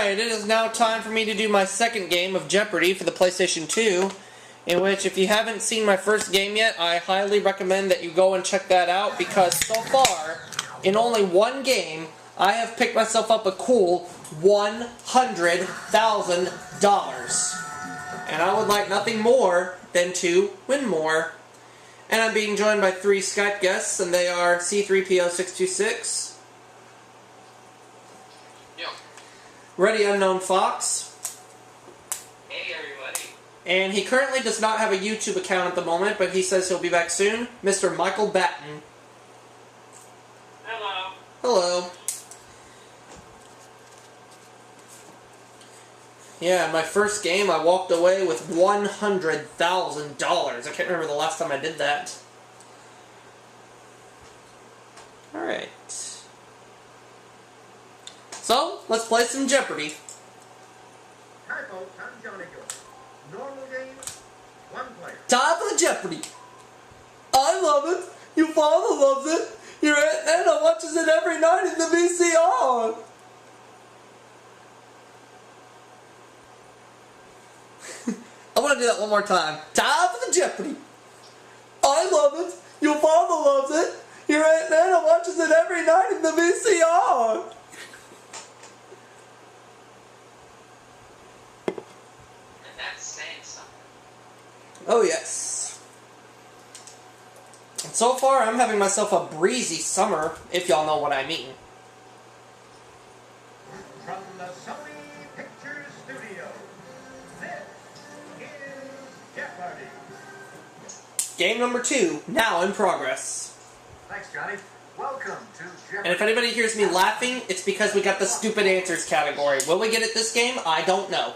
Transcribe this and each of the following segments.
Alright, it is now time for me to do my second game of Jeopardy for the PlayStation 2, in which, if you haven't seen my first game yet, I highly recommend that you go and check that out, because so far, in only one game, I have picked myself up a cool $100,000. And I would like nothing more than to win more. And I'm being joined by 3 Skype guests, and they are C3PO626. Ready Unknown Fox. Hey everybody. And he currently does not have a YouTube account at the moment, but he says he'll be back soon. Mr. Michael Batten. Hello. Hello. Yeah, my first game I walked away with $100,000. I can't remember the last time I did that. Alright. So, let's play some Jeopardy. Hi folks, I'm Johnny Gill. Normal game, 1 player. Time for the Jeopardy! I love it! Your father loves it! Your Aunt Anna watches it every night in the VCR! I want to do that one more time. Time for the Jeopardy! I love it! Your father loves it! Your Aunt Anna watches it every night in the VCR! Oh yes. And so far I'm having myself a breezy summer, if y'all know what I mean. From the Sony Pictures Studio, this is Jeopardy! Game number 2, now in progress. Thanks, Johnny. Welcome to Jeopardy! And if anybody hears me laughing, it's because we got the stupid answers category. Will we get it this game? I don't know.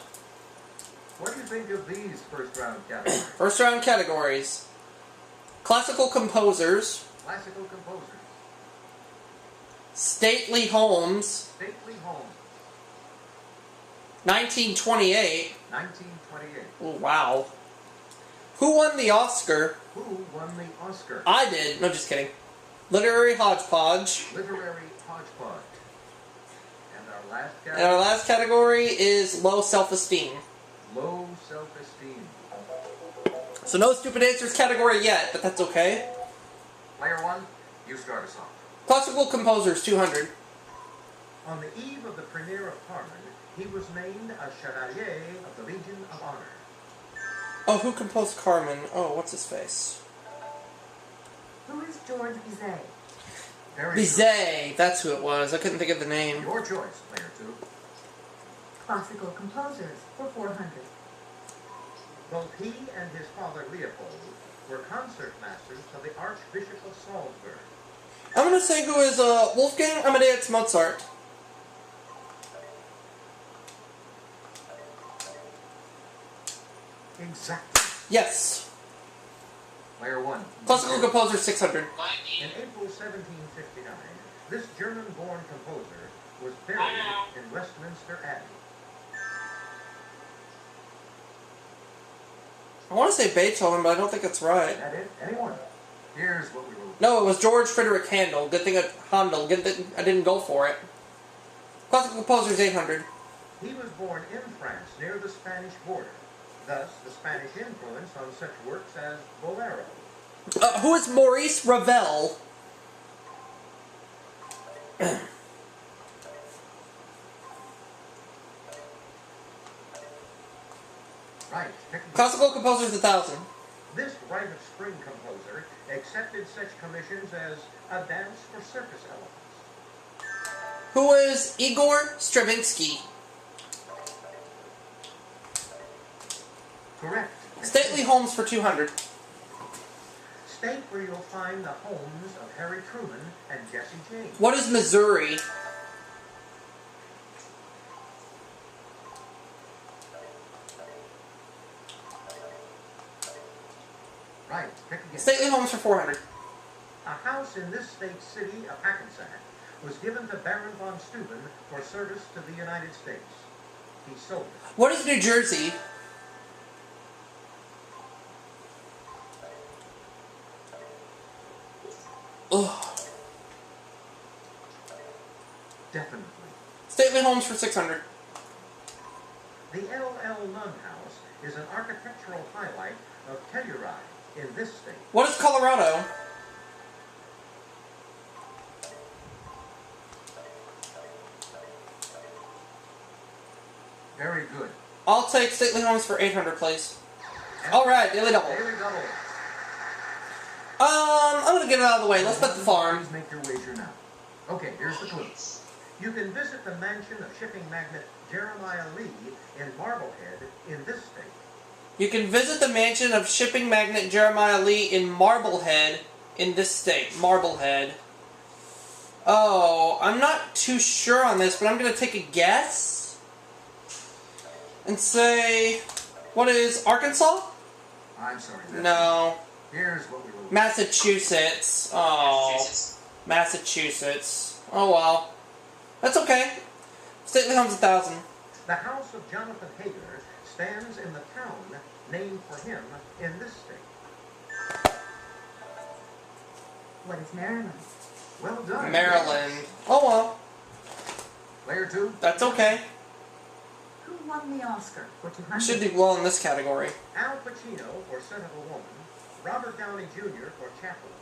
What do you think of these first round categories? First round categories. Classical composers. Classical composers. Stately homes. Stately homes. 1928. 1928. Oh, wow. Who won the Oscar? Who won the Oscar? I did. No, just kidding. Literary hodgepodge. Literary hodgepodge. And our last And category? our last category is low self-esteem. Low self-esteem. So no stupid answers category yet, but that's okay. Player 1, you start us off. Classical composers, 200. On the eve of the premiere of Carmen, he was named a Chevalier of the Legion of Honor. Oh, who composed Carmen? Oh, what's his face? Who is George Bizet? Very Bizet, that's who it was. I couldn't think of the good. name. Your choice, player 2. Classical composers for 400. Both he and his father Leopold were concertmasters of the Archbishop of Salzburg. I'm gonna say who is Wolfgang Amadeus Mozart. Exactly. Yes. Player 1. Classical composer, 600. In April 1759, this German-born composer was buried in Westminster Abbey. I want to say Beethoven, but I don't think it's right. Is that it? Anyone? Here's what we will do. No, it was George Friedrich Handel. Good thing I didn't go for it. Classical composer is 800. He was born in France near the Spanish border. Thus, the Spanish influence on such works as Bolero. Who is Maurice Ravel? Right. Classical composer is 1,000. This Rite of Spring composer accepted such commissions as a dance for circus elephants. Who is Igor Stravinsky? Correct. Stately homes for 200. State where you'll find the homes of Harry Truman and Jesse James. What is Missouri? Right. Pick again. Stately homes for 400. A house in this state city of Hackensack was given to Baron von Steuben for service to the United States. He sold it. What is New Jersey? Ugh. Definitely. Stately homes for 600. The L.L. Nunn House is an architectural highlight of Telluride in this state. What is Colorado? Very good. I'll take Stately Homes for 800, please. Alright, daily double. Daily double. I'm gonna get it out of the way. Let's bet the farm. Please make your wager now. Okay, here's the clue. You can visit the mansion of shipping magnate Jeremiah Lee in Marblehead in this state. You can visit the mansion of shipping magnate Jeremiah Lee in Marblehead in this state. Marblehead. Oh, I'm not too sure on this, but I'm gonna take a guess and say, what is Arkansas? I'm sorry. No. Here's what we will. Massachusetts. Oh. Massachusetts. Oh well. That's okay. Stately Homes 1,000. The house of Jonathan Hager stands in the town named for him in this state. What is Maryland? Well done. Maryland. Oh well. Player 2. That's okay. Who won the Oscar for 200? Should do well in this category. Al Pacino for Scent of a Woman. Robert Downey Jr. for Chaplin.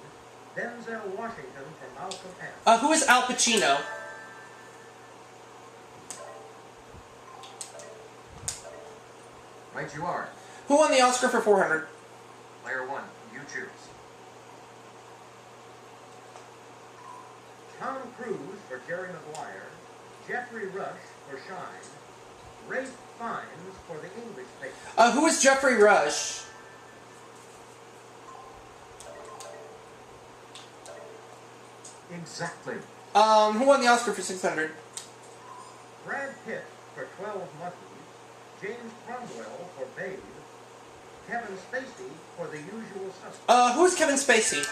Denzel Washington for Malcolm X. Who is Al Pacino? Right you are. Who won the Oscar for 400? Player 1. You choose. Tom Cruise for Jerry Maguire. Jeffrey Rush for Shine. Rafe Fiennes for The English Patient. Who is Jeffrey Rush? Exactly. Who won the Oscar for 600? Brad Pitt for 12 Monkeys. James Cromwell for Babe. Kevin Spacey for The Usual Suspects. Who is Kevin Spacey?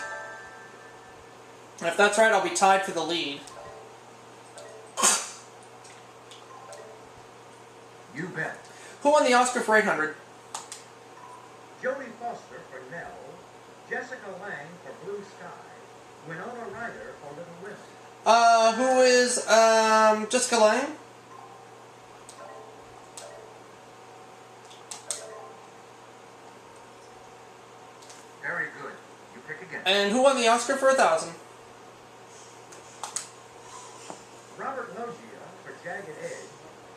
If that's right, I'll be tied for the lead. You bet. Who won the Oscar for 800? Jodie Foster for Nell. Jessica Lange for Blue Sky. Winona Ryder for Little Women. Who is, Jessica Lange? Very good. You pick again. And who won the Oscar for 1,000? Robert Loggia for Jagged Edge.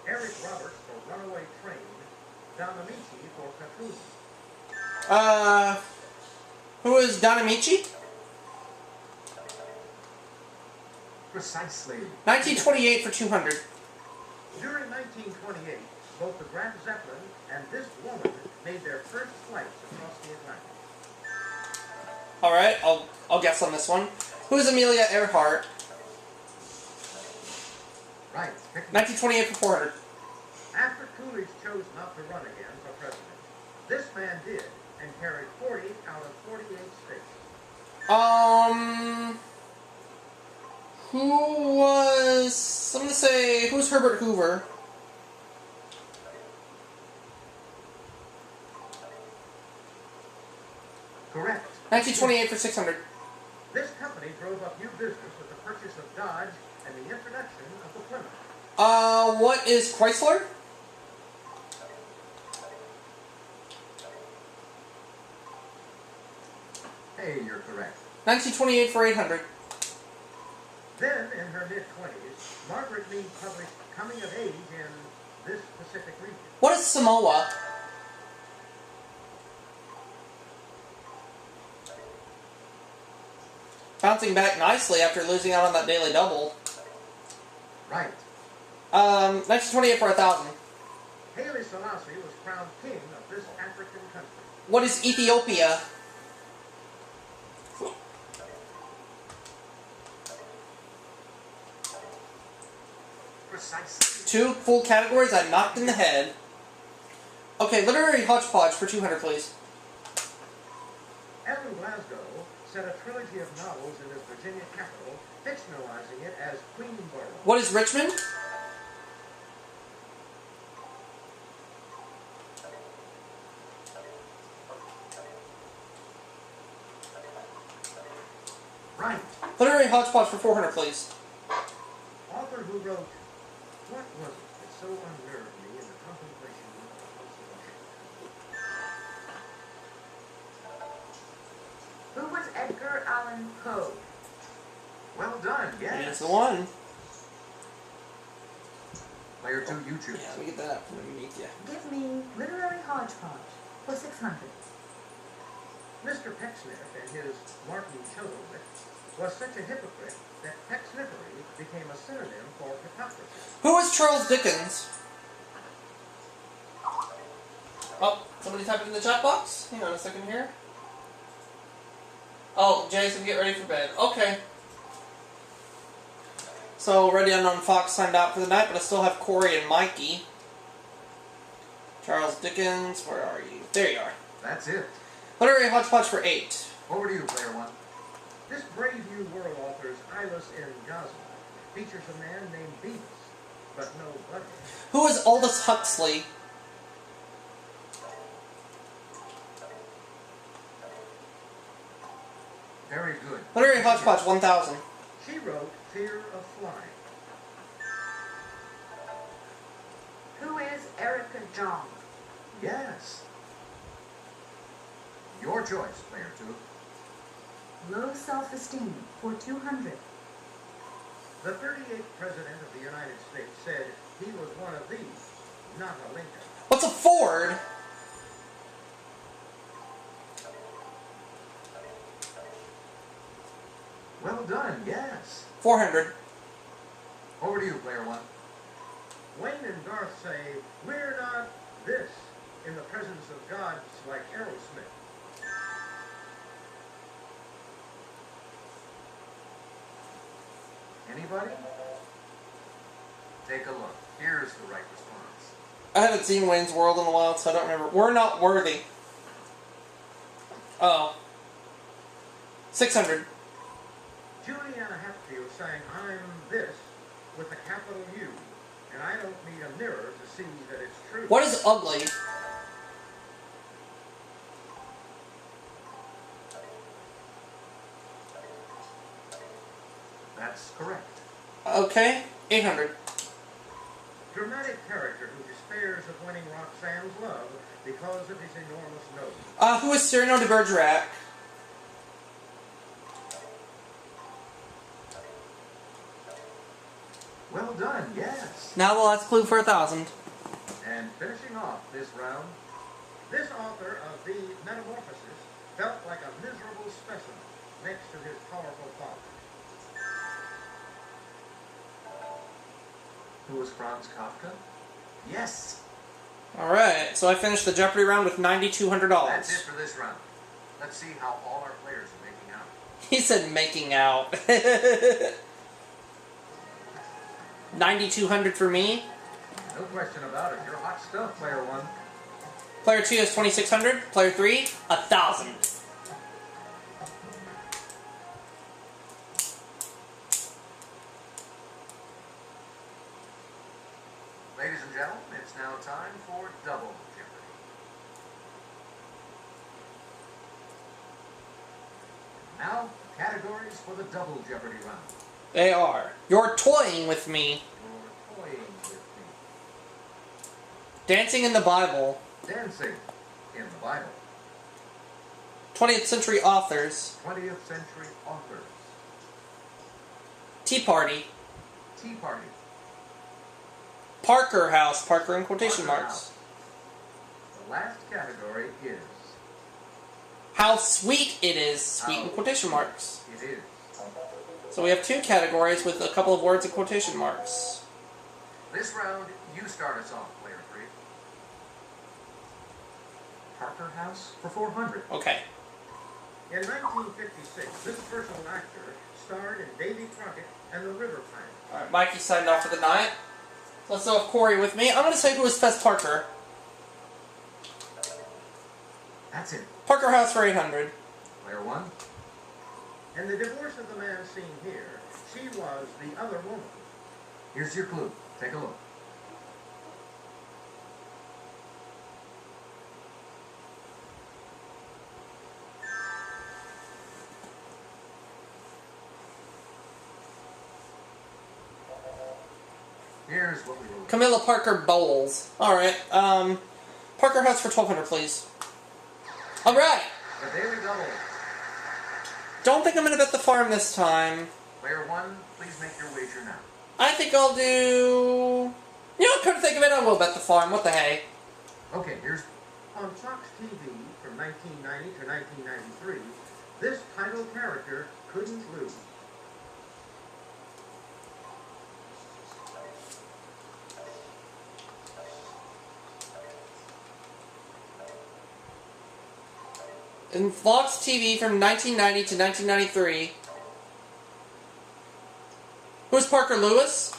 Eric Roberts for Runaway Train. Don Amici for Patroon. Who is Don Amici? Precisely. 1928 for 200. During 1928, both the Graf Zeppelin and this woman made their first flights across the Atlantic. Alright, I'll guess on this one. Who is Amelia Earhart? Right. 1928 for 400. After Coolidge chose not to run again for president, this man did and carried 40 out of 48 states. Who was... I'm gonna say... Who's Herbert Hoover? Correct. 1928 for 600. This company drove up new business with the purchase of Dodge and the introduction of the Plymouth. What is Chrysler? Hey, you're correct. 1928 for 800. Then, in her mid-20s, Margaret Mead published Coming of Age in this Pacific region. What is Samoa? Bouncing back nicely after losing out on that daily double. Right. 1928 for 1,000. Haile Selassie was crowned king of this African country. What is Ethiopia? Precisely. 2 full categories I knocked in the head. Okay, literary hodgepodge for 200, please. Evan Glasgow set a trilogy of novels in his Virginia capital, fictionalizing it as Queenborough. What is Richmond? Right. Literary hodgepodge for 400, please. Author who wrote, what was it that so unnerved me in the contemplation Edgar Allan Poe. Well done, Here's yes. the one. Player 2, you choose. Yeah, let me get that up from underneath you. Give me literary hodgepodge for 600. Mr. Pecksniff and his Martin Chuzzlewit was such a hypocrite that Pecksniffery became a synonym for hypocrisy. Who is Charles Dickens? Oh, somebody typed in the chat box? Hang on a second here. Oh, Jason, get ready for bed. Okay. So, Ready Unknown Fox signed out for the night, but I still have Corey and Mikey. Charles Dickens, where are you? There you are. That's it. Literary Hodgepodge for 8. Over to you, Player 1. This Brave New World author's Eyeless in Goslar features a man named Beavis, but no buddy. Who is Aldous Huxley? Very good. Literary Hodgepodge 1000. She wrote Fear of Flying. Who is Erica Jong? Yes. Your choice, Player 2. Low self-esteem for 200. The 38th President of the United States said he was one of these, not a Lincoln. What's a Ford? Well done, yes. 400. Over to you, Player 1. Wayne and Garth say, we're not this in the presence of gods like Aerosmith. Anybody? Take a look. Here's the right response. I haven't seen Wayne's World in a while, so I don't remember. We're not worthy. Oh. 600. Juliana Hatfield sang I'm this with a capital U, and I don't need a mirror to see that it's true. What is ugly? That's correct. Okay. 800. Dramatic character who despairs of winning Roxanne's love because of his enormous nose. Who is Cyrano de Bergerac? Well done, yes. Now the last clue for 1,000. And finishing off this round, this author of The Metamorphosis felt like a miserable specimen next to his powerful father. Who was Franz Kafka? Yes. Alright, so I finished the Jeopardy round with $9,200. That's it for this round. Let's see how all our players are making out. He said making out. 9,200 for me. No question about it. You're hot stuff, Player 1. Player 2 is 2,600. Player 3, 1,000. Ladies and gentlemen, it's now time for Double Jeopardy. Now, categories for the Double Jeopardy round. They are. You're toying with me. You're toying with me. Dancing in the Bible. Dancing in the Bible. 20th century authors. 20th century authors. Tea Party. Tea Party. Parker House. Parker in quotation Parker marks. House. The last category is How sweet it is. Sweet in How quotation marks. It is. So we have 2 categories with a couple of words in quotation marks. This round, you start us off, Player 3. Parker House for 400. Okay. In 1956, this versatile actor starred in Davy Crockett and the River Pirates. Alright, Mikey signed off for the night. Let's go with Corey with me. I'm going to say who is Fess Parker. That's it. Parker House for 800. Player 1. In the divorce of the man seen here, she was the other woman. Here's your clue. Take a look. Here's what we will. Camilla Parker Bowles. Alright, Parker House for 1,200, please. Alright! The Daily Double. don't think I'm going to bet the farm this time. Player 1, please make your wager now. I think I'll do... You know, come to think of it, I will bet the farm. What the hey? Okay, here's... On Fox TV from 1990 to 1993, this title character couldn't lose. In Fox TV from 1990 to 1993. Who's Parker Lewis?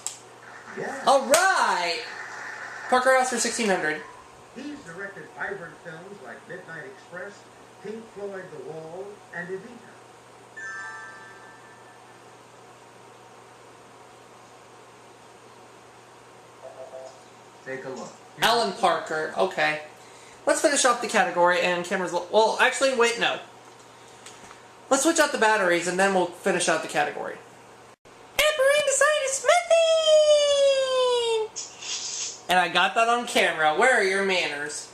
Yeah. Alright! Parker House for 1600. He's directed vibrant films like Midnight Express, Pink Floyd The Wall, and Evita. Take a look. Alan Parker. Okay. Let's finish off the category and cameras... Well, actually, wait, no. Let's switch out the batteries and then we'll finish out the category. Apparent design is smithing! And I got that on camera. Where are your manners?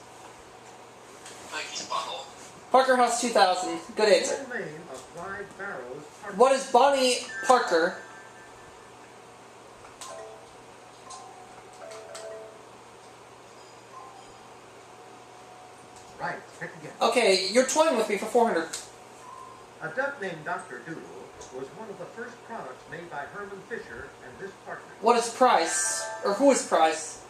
Mikey's bottle. Parker House 2000. Good answer. Full name of Clyde Barrows Parker. What is Bonnie Parker? Right, pick again. Okay, you're toying with me for 400. A duck named Dr. Doodle was one of the first products made by Herman Fisher and this partner. What is Price? Or who is Price?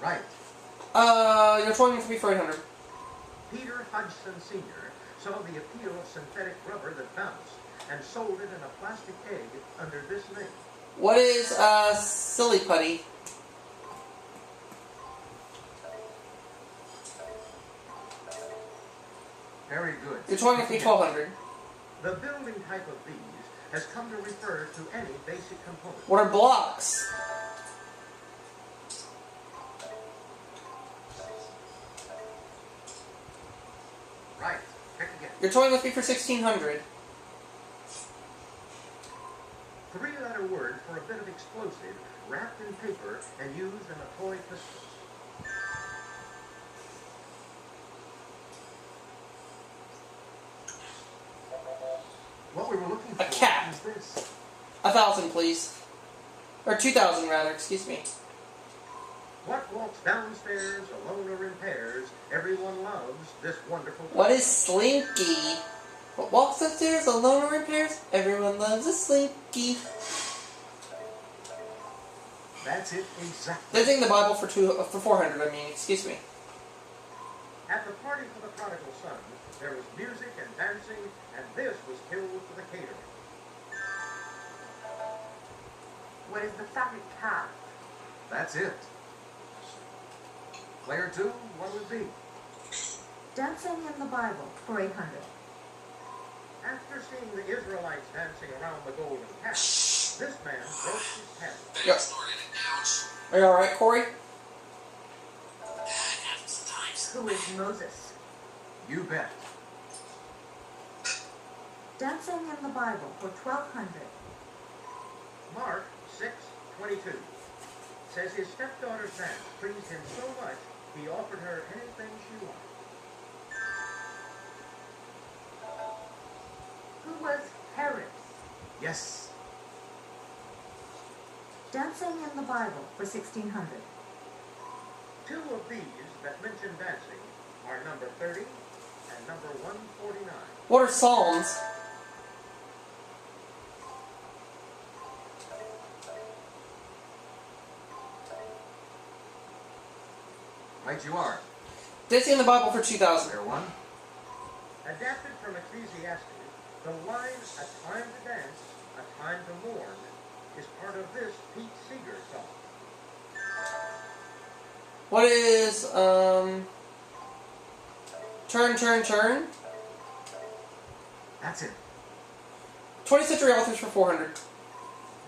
Right. You're toying with me for 800. Peter Hodgson Sr. saw the appeal of synthetic rubber that bounced and sold it in a plastic egg under this name. What is, Silly Putty? Very good. You're toying with me 1200. The building type of these has come to refer to any basic component. What are blocks? Right. Pick again. You're toying with me for 1600. Three-letter word for a bit of explosive wrapped in paper and used in a toy pistol. What we were looking for A cat. is this. 1,000, please. Or 2,000, rather. Excuse me. What walks downstairs alone or in pairs? Everyone loves this wonderful. What is Slinky? What walks upstairs alone or in pairs? Everyone loves a Slinky. That's it exactly. They're taking the Bible for 400. I mean, excuse me. At the party for the prodigal son, there was music and dancing, and this was killed for the catering. What is the fatted calf? That's it. Player 2, what would be? Dancing in the Bible for 800. After seeing the Israelites dancing around the golden calf, this man broke his head. Yep. Are you alright, Corey? Who is Moses? You bet. Dancing in the Bible for 1200. Mark 6:22 says his stepdaughter's dance pleased him so much he offered her anything she wanted. Who was Herod? Yes. Dancing in the Bible for 1600. Two of these that mention dancing are number 30 and number 149. What are Psalms? Right you are. Dancing in the Bible for 2,000. Player 1. Adapted from Ecclesiastes, the line "A time to dance, a time to mourn" is part of this Pete Seeger song. What is, Turn, Turn, Turn? That's it. 20th century authors for 400.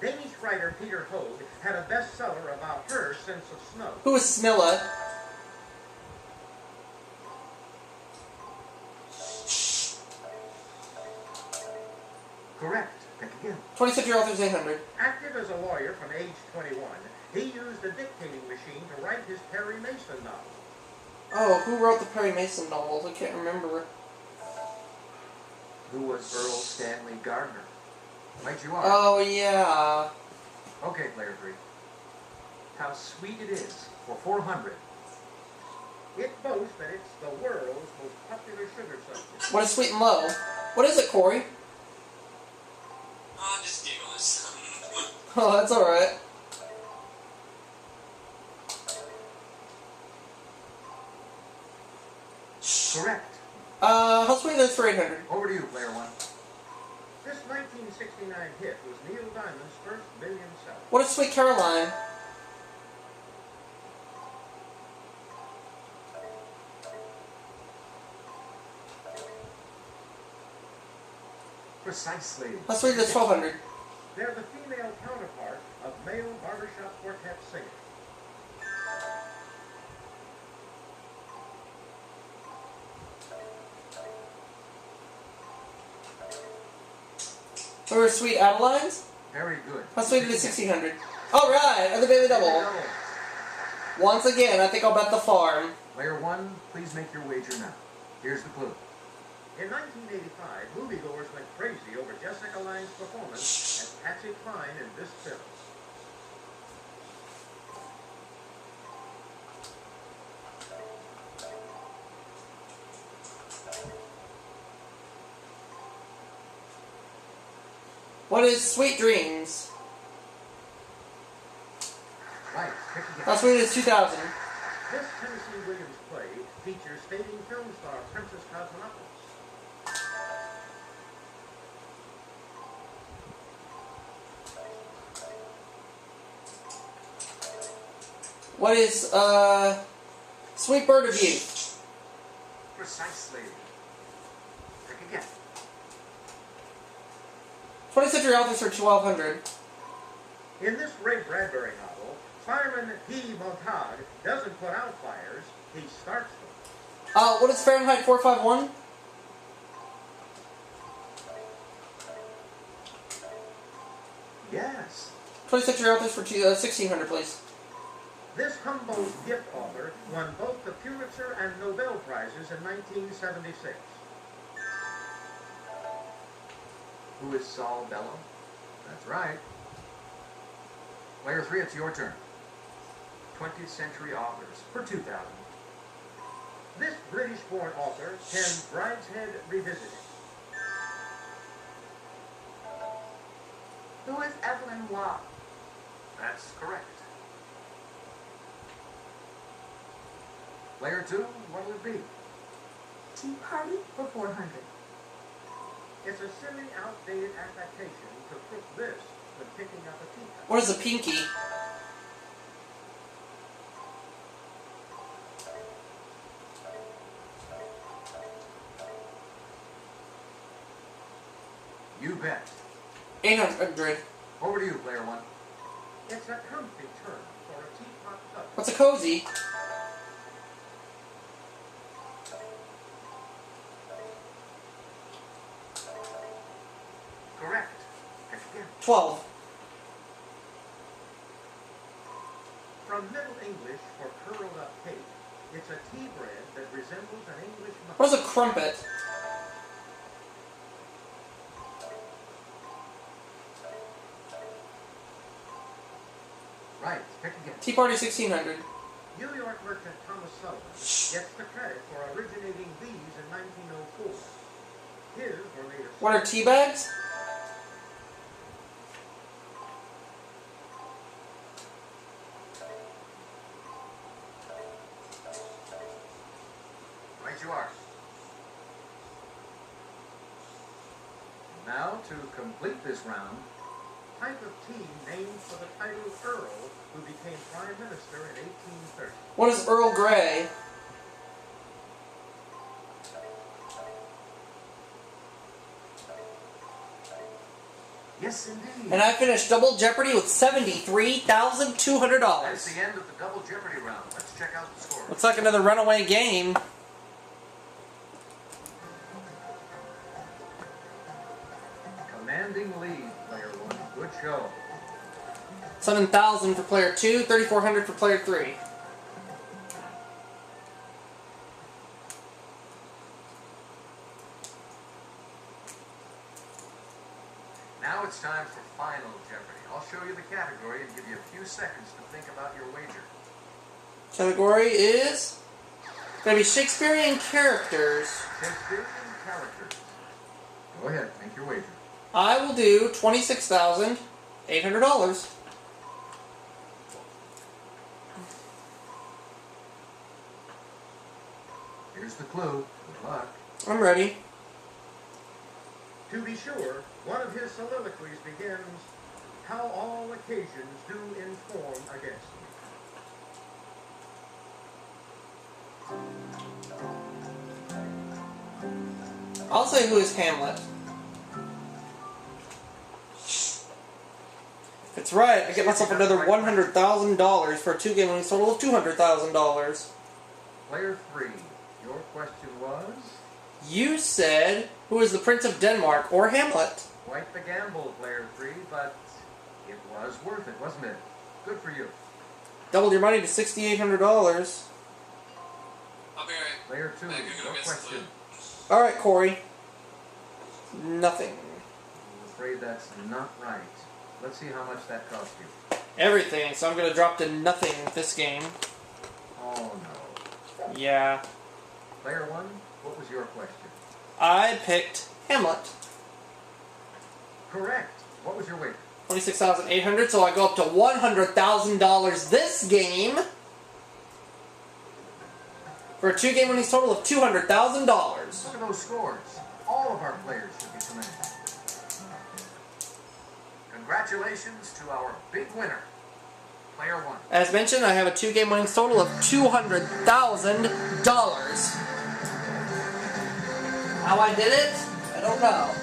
Danish writer Peter Hogue had a bestseller about her sense of snow. Who is Smilla? Correct. Pick again. 20th century authors 800. Active as a lawyer from age 21, he used a dictating machine to write his Perry Mason novel. Oh, who wrote the Perry Mason novels? I can't remember. Who was Earl Stanley Gardner? Right you are. Oh, yeah. Okay, player 3. How sweet it is for 400. It boasts that it's the world's most popular sugar substance. What is sweet and low? What is it, Corey? Just giggles. Oh, that's alright. Correct. How sweet is this for 800? Over to you, player 1. This 1969 hit was Neil Diamond's first million seller. What is Sweet Caroline? Precisely. How sweet is this 1200? They're the female counterpart of male barbershop quartet singers. What are Sweet Adelines? Very good. How sweet is this 1600? Alright, and the Daily Double. Once again, I think I'll bet the farm. Player 1, please make your wager now. Here's the clue. In 1985, moviegoers went crazy over Jessica Lange's performance as Patsy Cline in this film. What is Sweet Dreams? Right, pick again. How sweet is 2000? This Tennessee Williams play features fading film star Princess Cosmopolis. What is, Sweet Bird of Youth? Precisely. Pick again. 20th Century Authors for 1200. In this Ray Bradbury novel, fireman P. Montague doesn't put out fires, he starts them. What is Fahrenheit 451? Yes. 20th Century Authors for 1600, please. This Humboldt gift author won both the Pulitzer and Nobel Prizes in 1976. Who is Saul Bellow? That's right. Player 3, it's your turn. 20th Century Authors for 2000. This British-born author penned Brideshead Revisited. Who is Evelyn Waugh? That's correct. Player 2, what'll it be? Tea Party for 400. It's a silly, outdated affectation to put this when picking up a teacup. What is a pinky? You bet. 800. Over to you, player 1. It's a comfy term for a teapot cup. What's a cozy? Correct. Pick again. 12. From Middle English for curled up cake, it's a tea bread that resembles an English muffin. What is a crumpet? Right. Pick again. Tea Party 1600. New York merchant Thomas Sullivan gets the credit for originating these in 1904. His were made of... What are tea bags? Right you are. Now, to complete this round, type of tea named for the title Earl, who became Prime Minister in 1830. What is Earl Grey? Yes, indeed. And I finished Double Jeopardy with $73,200. That's the end of the Double Jeopardy round. Let's check out the score. Looks like another runaway game. Commanding lead, player 1. Good show. 7,000 for player 2, 3,400 for player 3. it's time for Final Jeopardy. I'll show you the category and give you a few seconds to think about your wager. Category is going to be Shakespearean characters. Shakespearean characters. Go ahead, make your wager. I will do $26,800. Here's the clue. Good luck. I'm ready. To be sure, one of his soliloquies begins, "How all occasions do inform against me." I'll say who is Hamlet. If it's right, I get myself another $100,000 for a 2-game winning total of $200,000. Player 3, your question was? You said, who is the Prince of Denmark or Hamlet? Quite the gamble, Player 3, but it was worth it, wasn't it? Good for you. Doubled your money to $6,800. I'll be right. Player 2, I could go your get some question. food. Alright, Corey. Nothing. I'm afraid that's not right. Let's see how much that cost you. Everything, so I'm going to drop to nothing this game. Oh no. Yeah. Player 1, what was your question? I picked Hamlet. Correct. What was your wager? $26,800, so I go up to $100,000 this game. For a 2-game winnings total of $200,000. Look at those scores. All of our players should be commended. Congratulations to our big winner, Player 1. As mentioned, I have a 2-game winnings total of $200,000. How I did it? I don't know.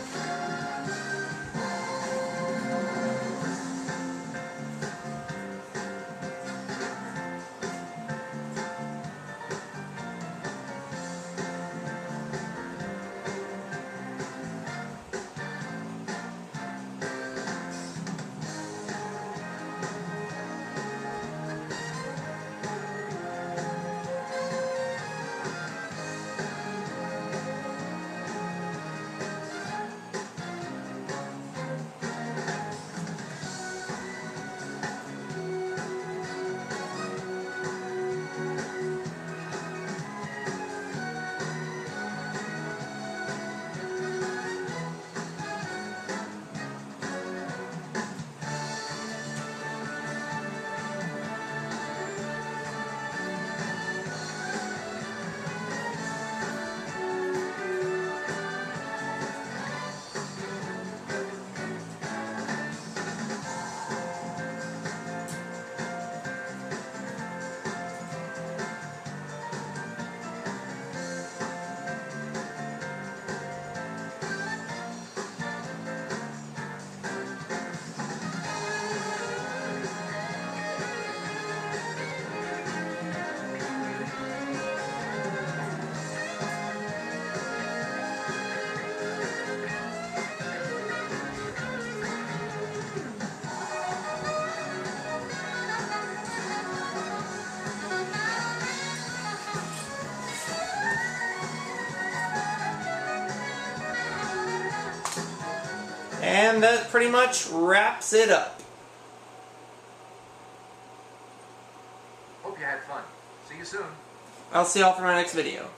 And that pretty much wraps it up. Hope you had fun. See you soon. I'll see y'all for my next video.